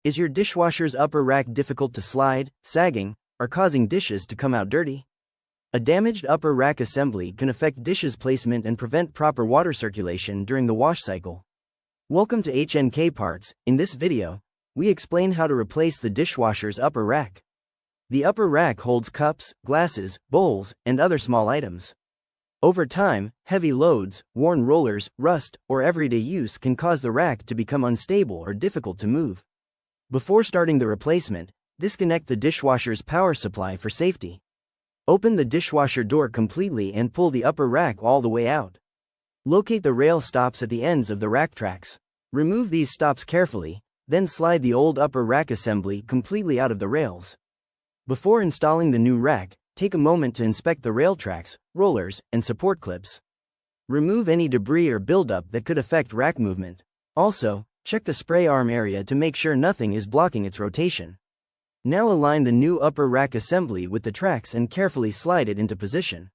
Is your dishwasher's upper rack difficult to slide, sagging, or causing dishes to come out dirty? A damaged upper rack assembly can affect dishes placement and prevent proper water circulation during the wash cycle. Welcome to HnK Parts. In this video, we explain how to replace the dishwasher's upper rack. The upper rack holds cups, glasses, bowls, and other small items. Over time, heavy loads, worn rollers, rust, or everyday use can cause the rack to become unstable or difficult to move. Before starting the replacement, disconnect the dishwasher's power supply for safety. Open the dishwasher door completely and pull the upper rack all the way out. Locate the rail stops at the ends of the rack tracks. Remove these stops carefully, then slide the old upper rack assembly completely out of the rails. Before installing the new rack, take a moment to inspect the rail tracks, rollers, and support clips. Remove any debris or buildup that could affect rack movement. Also, check the spray arm area to make sure nothing is blocking its rotation. Now align the new upper rack assembly with the tracks and carefully slide it into position.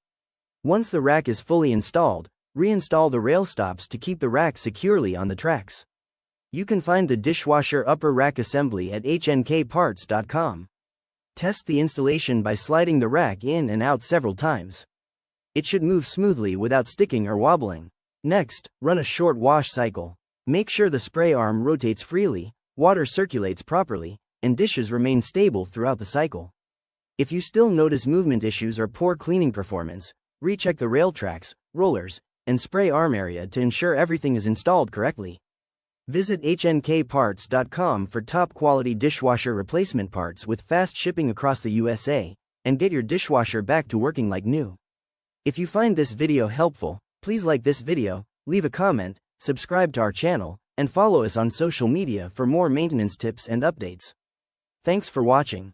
Once the rack is fully installed, reinstall the rail stops to keep the rack securely on the tracks. You can find the dishwasher upper rack assembly at HnKParts.com. Test the installation by sliding the rack in and out several times. It should move smoothly without sticking or wobbling. Next, run a short wash cycle. Make sure the spray arm rotates freely, water circulates properly, and dishes remain stable throughout the cycle. If you still notice movement issues or poor cleaning performance, recheck the rail tracks, rollers, and spray arm area to ensure everything is installed correctly. Visit HnKParts.com for top-quality dishwasher replacement parts with fast shipping across the USA, and get your dishwasher back to working like new. If you find this video helpful, please like this video, leave a comment, subscribe to our channel, and follow us on social media for more maintenance tips and updates. Thanks for watching.